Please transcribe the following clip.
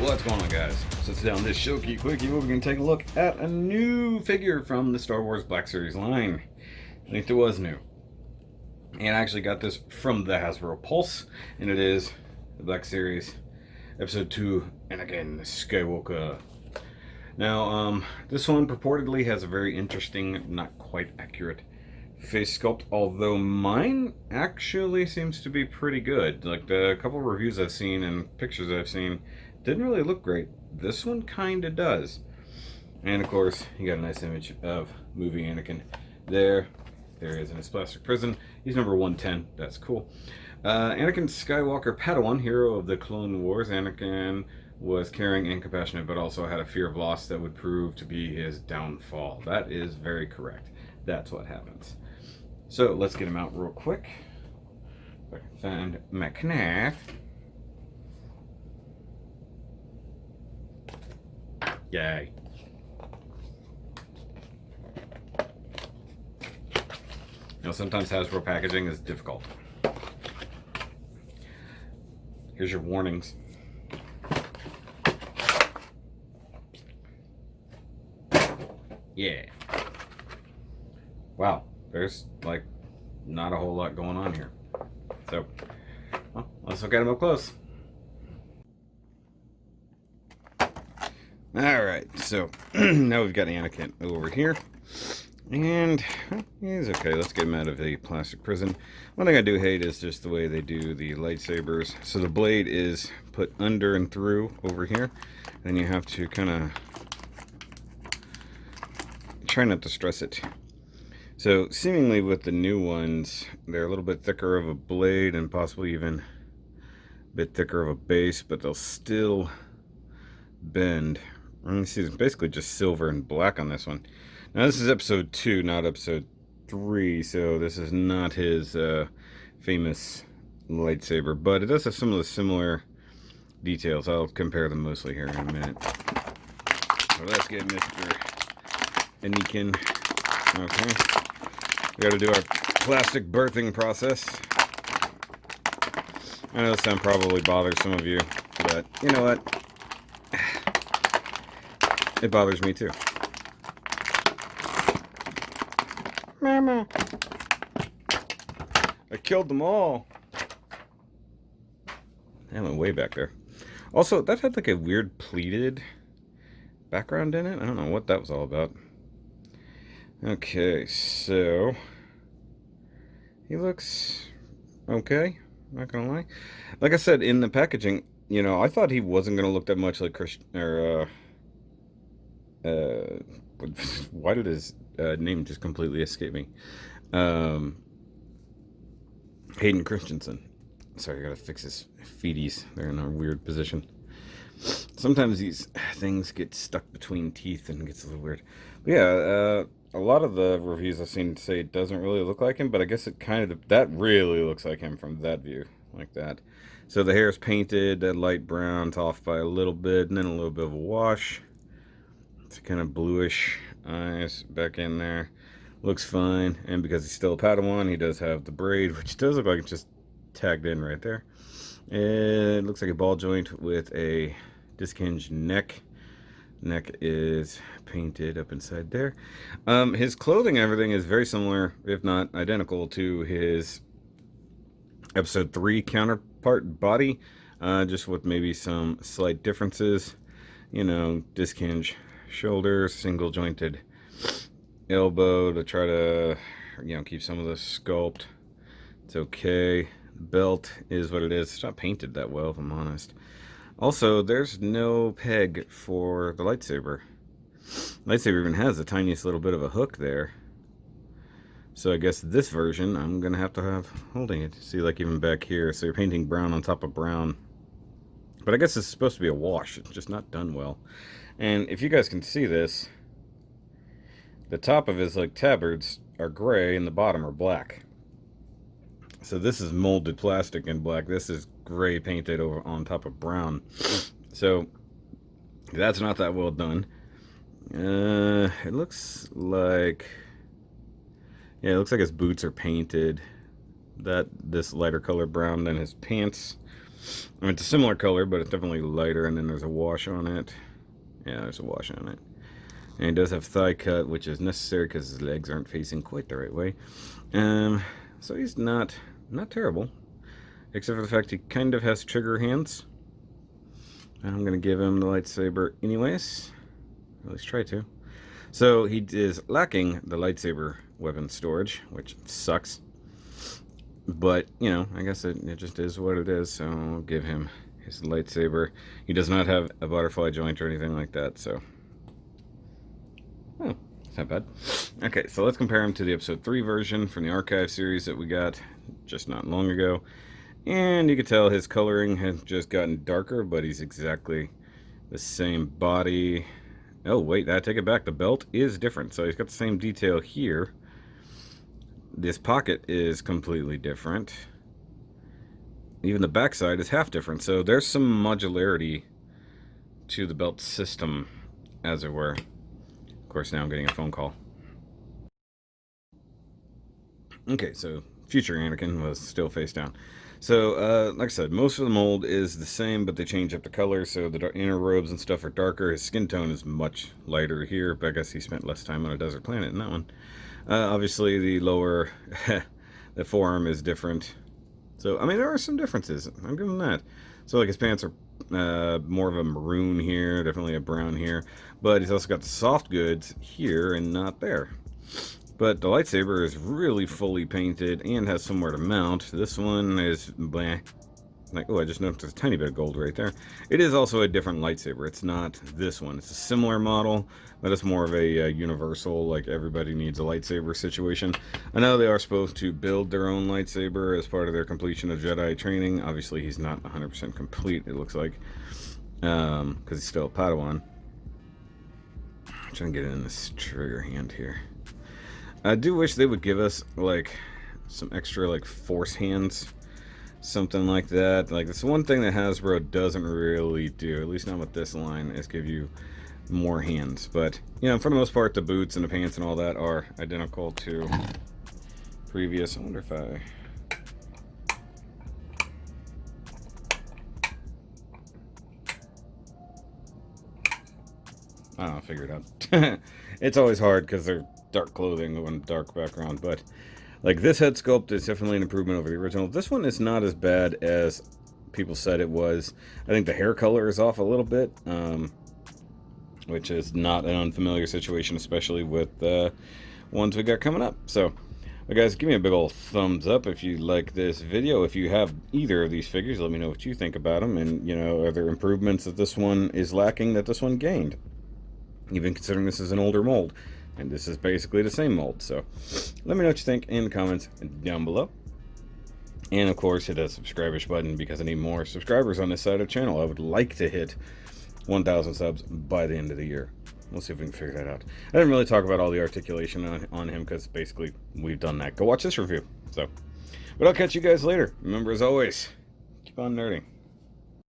What's going on, guys? So today on this SHOKY Quickie, we're going to take a look at a new figure from the Star Wars Black Series line. I think it was new. And I actually got this from the Hasbro Pulse, and it is the Black Series Episode 2, Anakin Skywalker. Now, this one purportedly has a very interesting, not quite accurate face sculpt, although mine actually seems to be pretty good. Like the couple reviews I've seen and pictures I've seen didn't really look great. This one kind of does. And of course, you got a nice image of movie Anakin there. There he is in his plastic prison. He's number 110. That's cool. Anakin Skywalker, Padawan, hero of the Clone Wars. Anakin was caring and compassionate, but also had a fear of loss that would prove to be his downfall. That is very correct. That's what happens. So let's get him out real quick. If I can find my knife. Yay. You know, sometimes Hasbro packaging is difficult. Here's your warnings. Yeah. Wow. There's like not a whole lot going on here. So, well, let's look at him up close. Alright, so now we've got Anakin over here. And he's okay. Let's get him out of the plastic prison. One thing I do hate is just the way they do the lightsabers. So the blade is put under and through over here. Then you have to kind of try not to stress it. So seemingly with the new ones, they're a little bit thicker of a blade and possibly even a bit thicker of a base, but they'll still bend. And you see it's basically just silver and black on this one. Now this is episode 2, not episode 3, so this is not his famous lightsaber, but it does have some of the similar details. I'll compare them mostly here in a minute. So let's get Mr. Anakin. Okay. We gotta do our plastic birthing process. I know this sound probably bothers some of you, but you know what? It bothers me too. Mama. I killed them all. I went way back there. Also, that had like a weird pleated background in it. I don't know what that was all about. Okay, so he looks okay, not gonna lie. Like I said, in the packaging, you know, I thought he wasn't gonna look that much like Christian, or why did his name just completely escape me? Hayden Christensen. Sorry, I gotta fix his feeties. They're in a weird position. Sometimes these things get stuck between teeth and it gets a little weird. But yeah, a lot of the reviews I've seen say it doesn't really look like him, but I guess it kind of, that really looks like him from that view, like that. So the hair is painted, that light brown, it's off by a little bit, and then a little bit of a wash. It's kind of bluish eyes back in there. Looks fine, and because he's still a Padawan, he does have the braid, which does look like it's just tagged in right there. It looks like a ball joint with a disc-hinged neck. Neck is painted up inside there. His clothing and everything is very similar, if not identical, to his episode 3 counterpart body, just with maybe some slight differences. You know, disc hinge shoulders, single jointed elbow to try to, you know, keep some of the sculpt. It's okay. Belt is what it is. It's not painted that well, if I'm honest. Also, there's no peg for the lightsaber. Lightsaber even has the tiniest little bit of a hook there. So I guess this version, I'm going to have holding it. See, like even back here. So you're painting brown on top of brown. But I guess it's supposed to be a wash. It's just not done well. And if you guys can see this, the top of his like tabards are gray and the bottom are black. So this is molded plastic in black. This is gray painted over on top of brown. So that's not that well done. It looks like, yeah, it looks like his boots are painted this lighter color brown than his pants. I mean, it's a similar color, but it's definitely lighter, and then there's a wash on it. Yeah, there's a wash on it. And he does have thigh cut, which is necessary because his legs aren't facing quite the right way. So he's not terrible, except for the fact he kind of has trigger hands. And I'm going to give him the lightsaber anyways. At least try to. So he is lacking the lightsaber weapon storage, which sucks. But, you know, I guess it just is what it is. So I'll give him his lightsaber. He does not have a butterfly joint or anything like that, so... Oh, it's not bad. Okay, so let's compare him to the Episode 3 version from the Archive series that we got just not long ago. And you can tell his coloring has just gotten darker, but he's exactly the same body. Oh, wait, I take it back. The belt is different. So he's got the same detail here. This pocket is completely different. Even the backside is half different. So there's some modularity to the belt system, as it were. Of course, now I'm getting a phone call. Okay, so future Anakin was still face down. So, like I said, most of the mold is the same, but they change up the color, so the inner robes and stuff are darker. His skin tone is much lighter here, but I guess he spent less time on a desert planet in that one. Obviously, the lower, the forearm is different. So, I mean, there are some differences. I'm giving that. So, like, his pants are more of a maroon here, definitely a brown here. But he's also got the soft goods here and not there. But the lightsaber is really fully painted and has somewhere to mount. This one is blah. Like, oh, I just noticed there's a tiny bit of gold right there. It is also a different lightsaber. It's not this one. It's a similar model, but it's more of a universal, like everybody needs a lightsaber situation. I know they are supposed to build their own lightsaber as part of their completion of Jedi training. Obviously, he's not 100% complete, it looks like, because he's still a Padawan. I'm trying to get it in this trigger hand here. I do wish they would give us, like, some extra, like, force hands. Something like that. Like, this one thing that Hasbro doesn't really do, at least not with this line, is give you more hands. But, you know, for the most part, the boots and the pants and all that are identical to previous. I wonder if I... I'll figure it out. It's always hard because they're dark clothing on dark background, but like this head sculpt is definitely an improvement over the original. This one is not as bad as people said it was. I think the hair color is off a little bit, which is not an unfamiliar situation, especially with the ones we got coming up. So, guys, give me a big old thumbs up if you like this video. If you have either of these figures, let me know what you think about them, and, you know, are there improvements that this one is lacking that this one gained? Even considering this is an older mold, and this is basically the same mold. So let me know what you think in the comments down below. And of course, hit that subscribe-ish button because I need more subscribers on this side of the channel. I would like to hit 1,000 subs by the end of the year. We'll see if we can figure that out. I didn't really talk about all the articulation on him because basically we've done that. Go watch this review. So, but I'll catch you guys later. Remember, as always, keep on nerding.